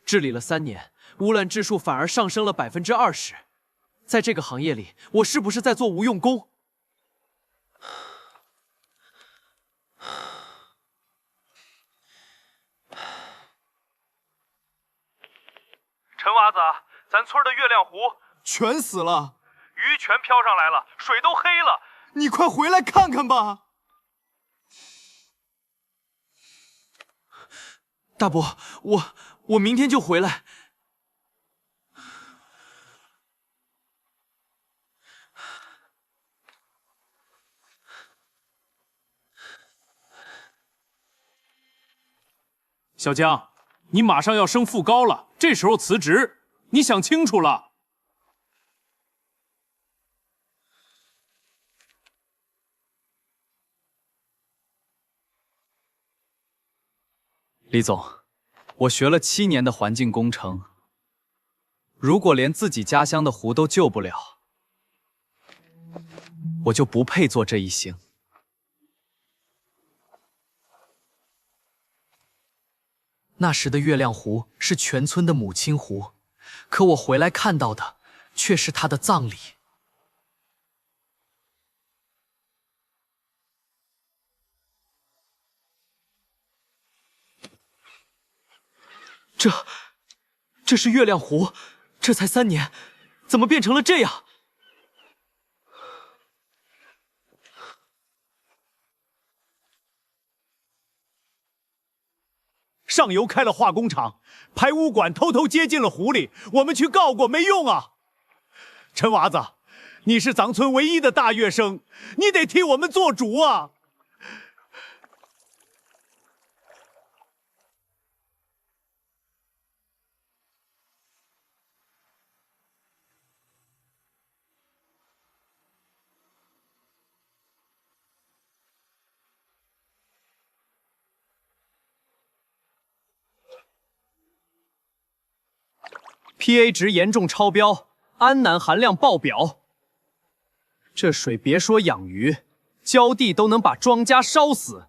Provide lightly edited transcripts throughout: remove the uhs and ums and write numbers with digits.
治理了3年，污染指数反而上升了20%。在这个行业里，我是不是在做无用功？陈娃子，咱村的月亮湖全死了，鱼全飘上来了，水都黑了。你快回来看看吧。大伯，我明天就回来。小江，你马上要升副高了，这时候辞职，你想清楚了。李总，我学了7年的环境工程，如果连自己家乡的湖都救不了，我就不配做这一行。那时的月亮湖是全村的母亲湖，可我回来看到的却是他的葬礼。这是月亮湖，这才3年，怎么变成了这样？上游开了化工厂，排污管偷偷接进了湖里，我们去告过没用啊！陈娃子，你是咱村唯一的大学生，你得替我们做主啊！pH 值严重超标，氨氮含量爆表。这水别说养鱼，浇地都能把庄稼烧死。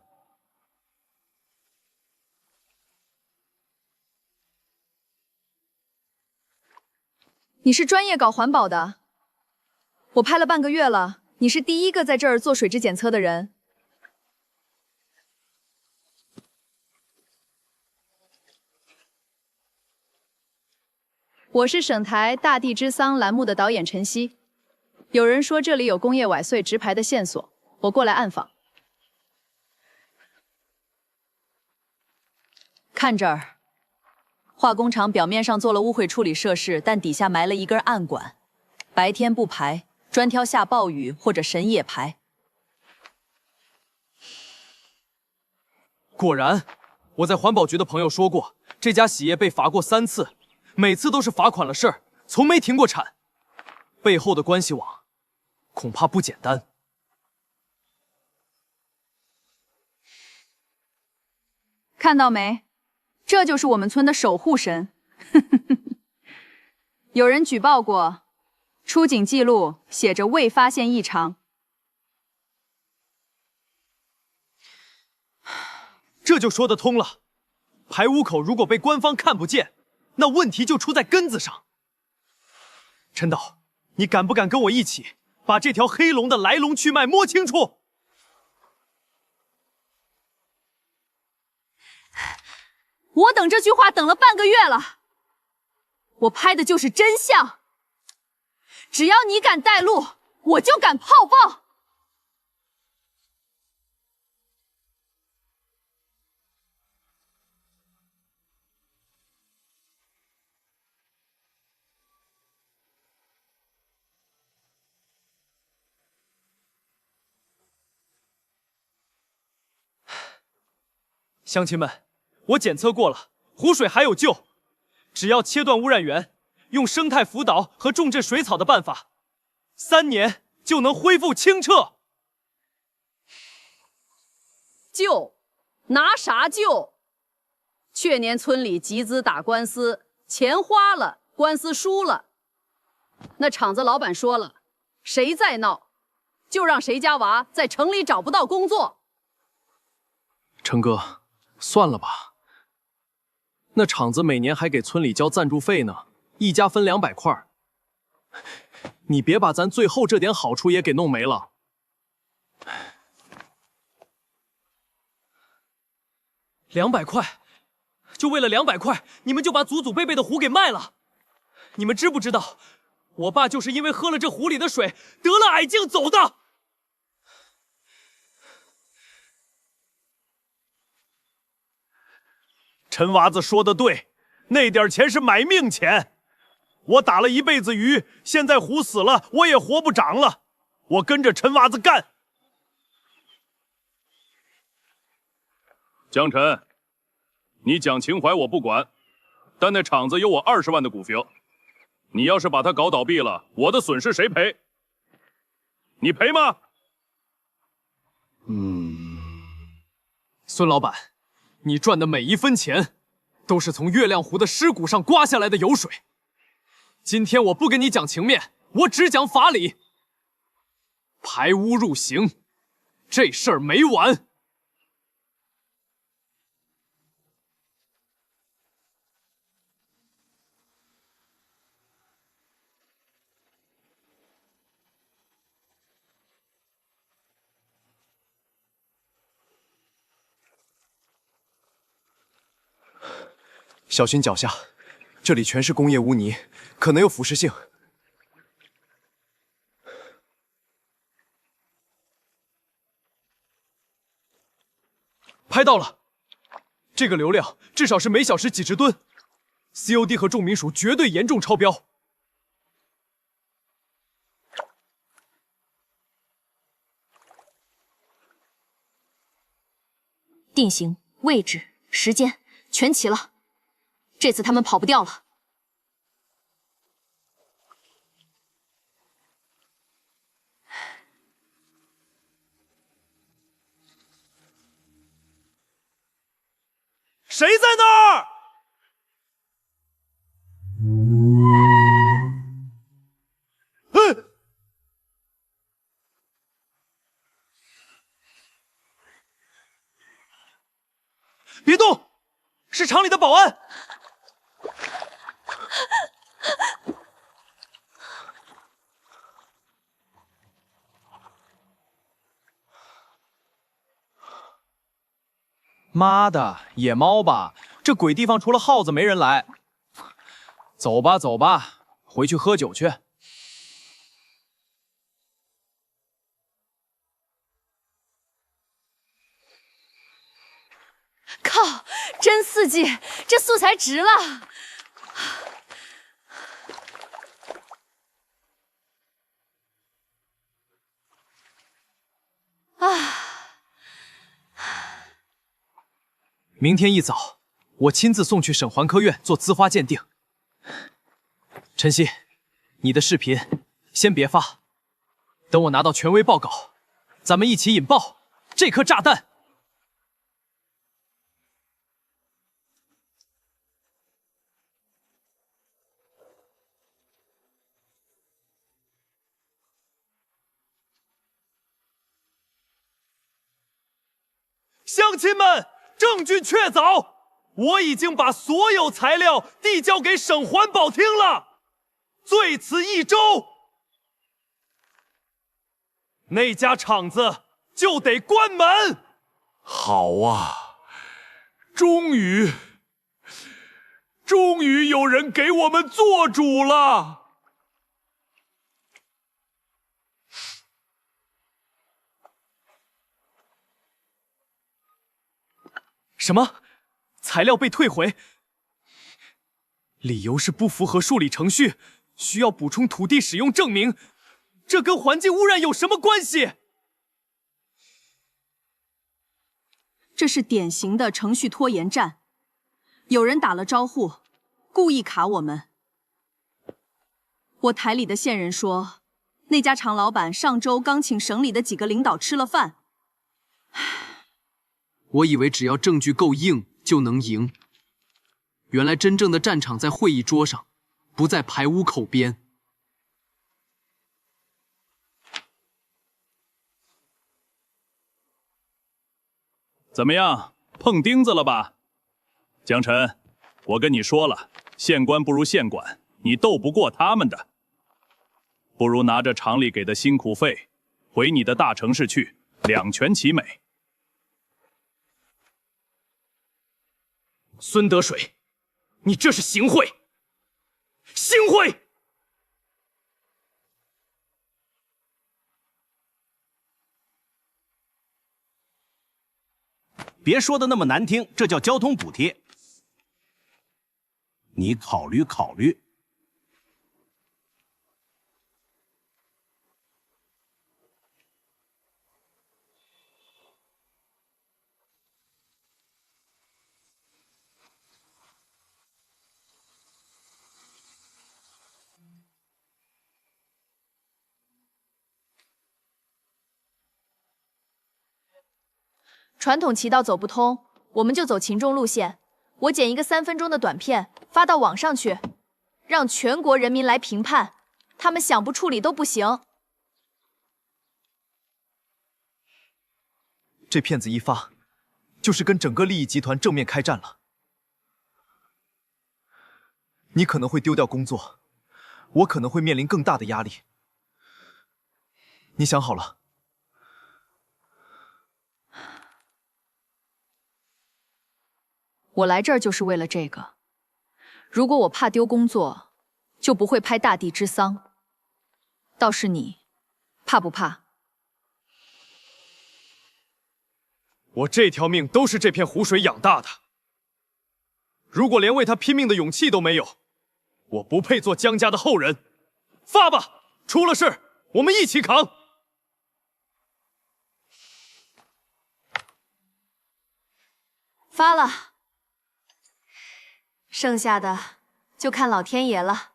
你是专业搞环保的，我拍了半个月了，你是第一个在这儿做水质检测的人。我是省台《大地之桑》栏目的导演陈曦，有人说这里有工业崴碎直排的线索，我过来暗访。看这儿，化工厂表面上做了污秽处理设施，但底下埋了一根暗管，白天不排，专挑下暴雨或者深夜排。果然，我在环保局的朋友说过，这家洗业被罚过3次。每次都是罚款了事儿，从没停过产，背后的关系网恐怕不简单。看到没？这就是我们村的守护神。有人举报过，出警记录写着未发现异常。这就说得通了，排污口如果被官方看不见，那问题就出在根子上。陈导，你敢不敢跟我一起把这条黑龙的来龙去脉摸清楚？我等这句话等了半个月了，我拍的就是真相。只要你敢带路，我就敢炮爆。乡亲们，我检测过了，湖水还有救，只要切断污染源，用生态辅导和重置水草的办法，3年就能恢复清澈。救？拿啥救？去年村里集资打官司，钱花了，官司输了。那厂子老板说了，谁再闹，就让谁家娃在城里找不到工作。成哥，算了吧。那厂子每年还给村里交赞助费呢，一家分200块。你别把咱最后这点好处也给弄没了。200块，就为了200块，你们就把祖祖辈辈的壶给卖了？你们知不知道，我爸就是因为喝了这壶里的水，得了癌症走的。陈娃子说的对，那点钱是买命钱。我打了一辈子鱼，现在壶死了，我也活不长了。我跟着陈娃子干。江晨，你讲情怀我不管，但那厂子有我20万的股票，你要是把它搞倒闭了，我的损失谁赔？你赔吗？孙老板，你赚的每一分钱，都是从月亮湖的尸骨上刮下来的油水。今天我不跟你讲情面，我只讲法理。排污入刑，这事儿没完。小心脚下，这里全是工业污泥，可能有腐蚀性。拍到了，这个流量至少是每小时几十吨 ，COD 和重金属绝对严重超标。定型、位置、时间全齐了，这次他们跑不掉了。谁在那儿？别动，是厂里的保安。妈的，野猫吧？这鬼地方除了耗子没人来。走吧，走吧，回去喝酒去。靠，真刺激，这素材值了。明天一早，我亲自送去省环科院做呲花鉴定。晨曦，你的视频先别发，等我拿到权威报告，咱们一起引爆这颗炸弹。乡亲们，证据确凿，我已经把所有材料递交给省环保厅了。最此1周，那家厂子就得关门。好啊，终于有人给我们做主了。什么？材料被退回？理由是不符合数理程序，需要补充土地使用证明。这跟环境污染有什么关系？这是典型的程序拖延战，有人打了招呼，故意卡我们。我台里的线人说，那家厂老板上周刚请省里的几个领导吃了饭。我以为只要证据够硬就能赢，原来真正的战场在会议桌上，不在排污口边。怎么样，碰钉子了吧？江晨，我跟你说了，县官不如县管，你斗不过他们的。不如拿着厂里给的辛苦费，回你的大城市去，两全其美。孙德水，你这是行贿！行贿！别说的那么难听，这叫交通补贴。你考虑考虑。传统骑道走不通，我们就走秦众路线。我剪一个3分钟的短片发到网上去，让全国人民来评判，他们想不处理都不行。这片子一发，就是跟整个利益集团正面开战了。你可能会丢掉工作，我可能会面临更大的压力。你想好了？我来这儿就是为了这个。如果我怕丢工作，就不会拍《大地之丧》。倒是你，怕不怕？我这条命都是这片湖水养大的。如果连为他拼命的勇气都没有，我不配做江家的后人。发吧，出了事我们一起扛。发了。剩下的就看老天爷了。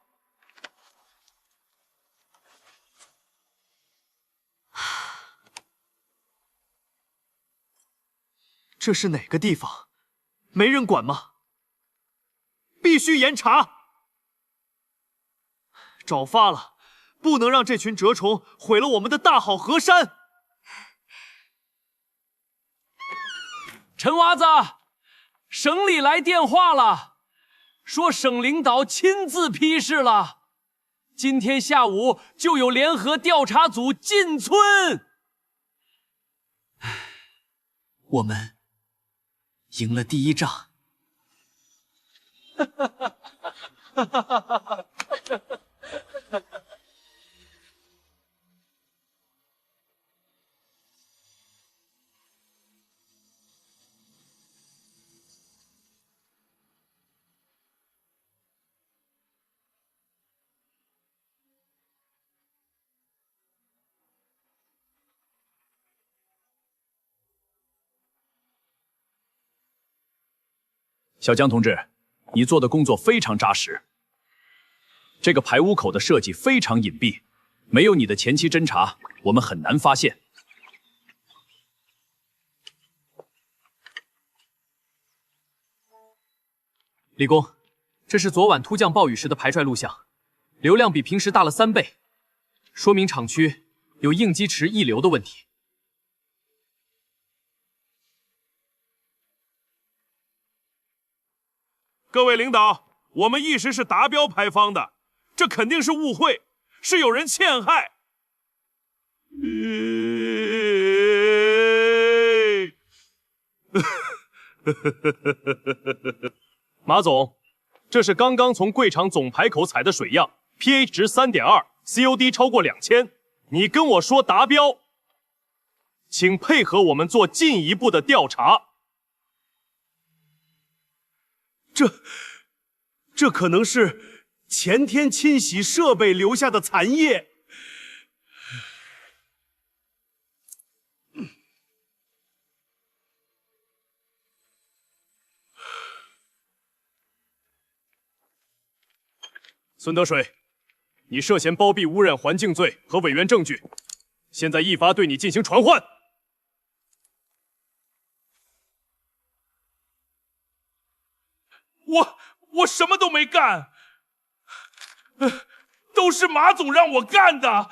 这是哪个地方？没人管吗？必须严查！找发了，不能让这群蛰虫毁了我们的大好河山。陈娃子，省里来电话了，说省领导亲自批示了，今天下午就有联合调查组进村。我们赢了第一仗。小江同志，你做的工作非常扎实。这个排污口的设计非常隐蔽，没有你的前期侦查，我们很难发现。李工，这是昨晚突降暴雨时的排拽录像，流量比平时大了3倍，说明厂区有应激池溢流的问题。各位领导，我们一时是达标排放的，这肯定是误会，是有人陷害。马总，这是刚刚从贵厂总排口采的水样 ，pH 值3.2，COD 超过2000，你跟我说达标，请配合我们做进一步的调查。这可能是前天清洗设备留下的残液。孙德水，你涉嫌包庇污染环境罪和伪源证据，现在一发对你进行传唤。我什么都没干，都是马总让我干的。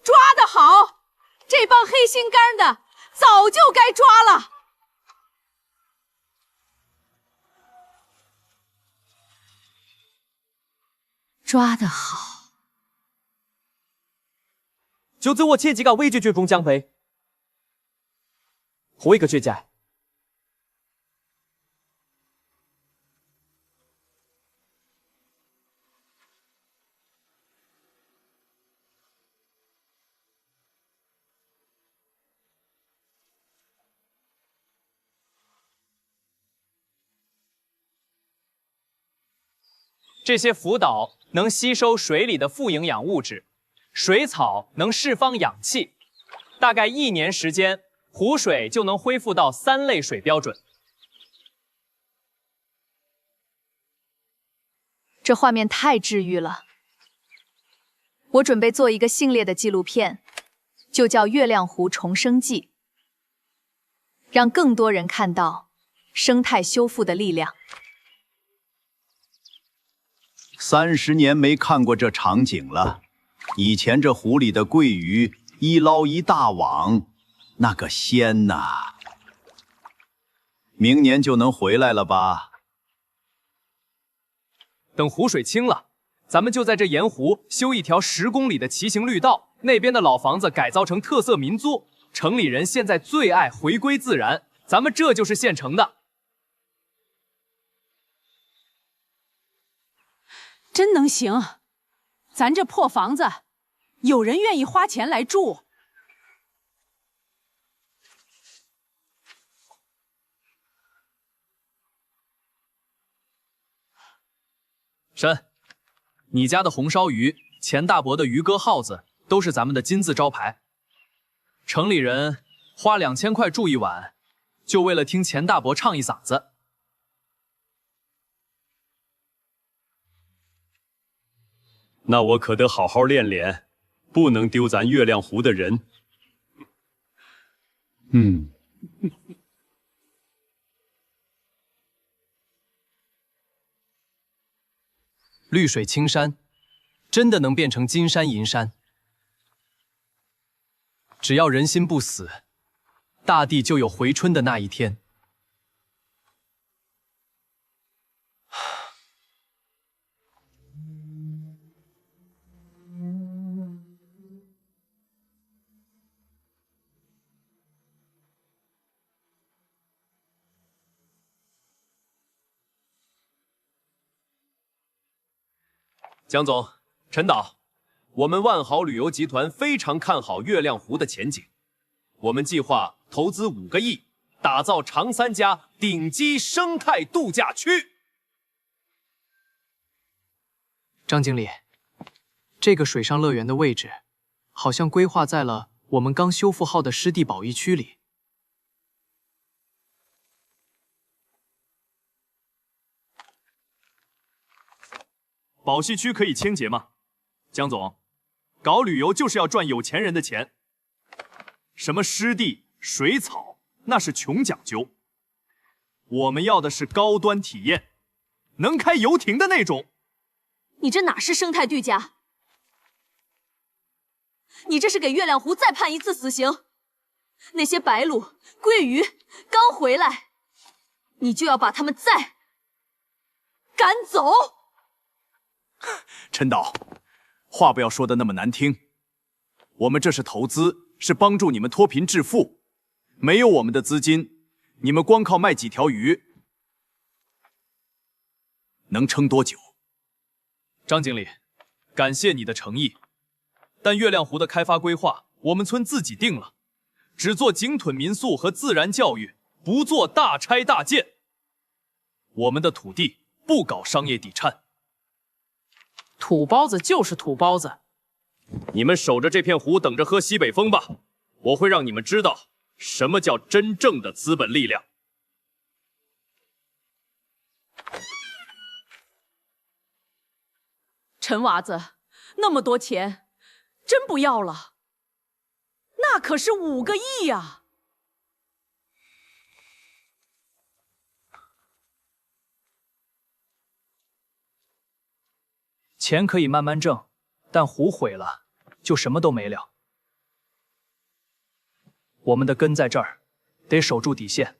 抓得好！这帮黑心肝的早就该抓了。抓得好！就在我前几个伪决绝中奖杯，何一个绝解？这些浮岛能吸收水里的富营养物质，水草能释放氧气，大概1年时间，湖水就能恢复到3类水标准。这画面太治愈了。我准备做一个系列的纪录片，就叫《月亮湖重生记》，让更多人看到生态修复的力量。30年没看过这场景了。以前这湖里的桂鱼一捞一大网，那个鲜呐！明年就能回来了吧？等湖水清了，咱们就在这沿湖修一条10公里的骑行绿道，那边的老房子改造成特色民租。城里人现在最爱回归自然，咱们这就是现成的。真能行！咱这破房子，有人愿意花钱来住。婶，你家的红烧鱼、钱大伯的鱼哥耗子都是咱们的金字招牌。城里人花2000块住一晚，就为了听钱大伯唱一嗓子。那我可得好好练练，不能丢咱月亮湖的人。绿水青山，真的能变成金山银山。只要人心不死，大地就有回春的那一天。江总、陈导，我们万豪旅游集团非常看好月亮湖的前景。我们计划投资5个亿，打造长3家顶级生态度假区。张经理，这个水上乐园的位置，好像规划在了我们刚修复好的湿地保育区里。保析区可以清洁吗？江总，搞旅游就是要赚有钱人的钱。什么湿地、水草，那是穷讲究。我们要的是高端体验，能开游艇的那种。你这哪是生态度假？你这是给月亮湖再判1次死刑。那些白鹭、鲑鱼刚回来，你就要把他们再赶走。陈导，话不要说的那么难听。我们这是投资，是帮助你们脱贫致富。没有我们的资金，你们光靠卖几条鱼，能撑多久？张经理，感谢你的诚意，但月亮湖的开发规划，我们村自己定了，只做景屯民宿和自然教育，不做大拆大建。我们的土地不搞商业底产。土包子就是土包子。你们守着这片湖，等着喝西北风吧！我会让你们知道什么叫真正的资本力量。陈娃子，那么多钱，真不要了？那可是5个亿呀！钱可以慢慢挣，但湖毁了，就什么都没了。我们的根在这儿，得守住底线。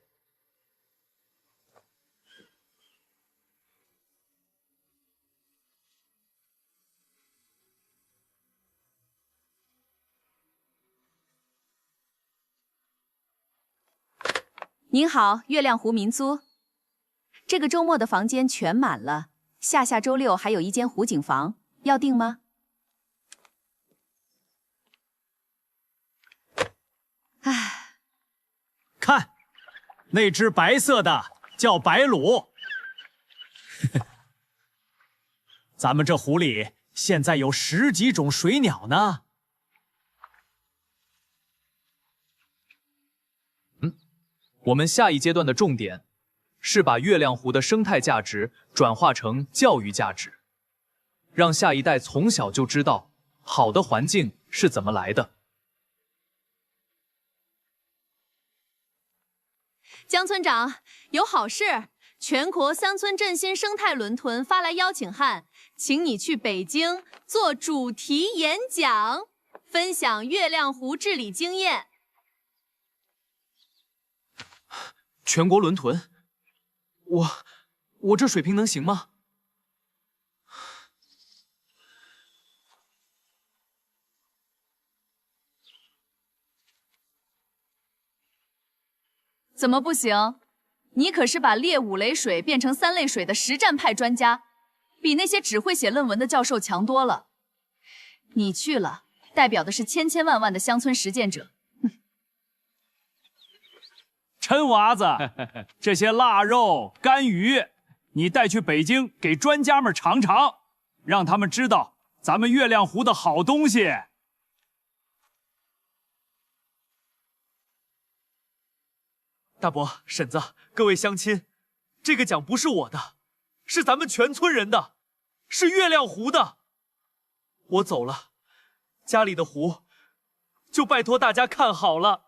您好，月亮湖民租。这个周末的房间全满了，下周六还有一间湖景房，要订吗？唉，看，那只白色的叫白鹭。咱们这湖里现在有10几种水鸟呢。我们下一阶段的重点是把月亮湖的生态价值转化成教育价值，让下一代从小就知道好的环境是怎么来的。江村长，有好事！全国乡村振兴生态轮屯发来邀请函，请你去北京做主题演讲，分享月亮湖治理经验。全国轮屯，我这水平能行吗？怎么不行？你可是把列5类水变成3类水的实战派专家，比那些只会写论文的教授强多了。你去了，代表的是千千万万的乡村实践者。陈娃子，这些腊肉、干鱼，你带去北京给专家们尝尝，让他们知道咱们月亮湖的好东西。大伯、婶子，各位乡亲，这个奖不是我的，是咱们全村人的，是月亮湖的。我走了，家里的湖就拜托大家看好了。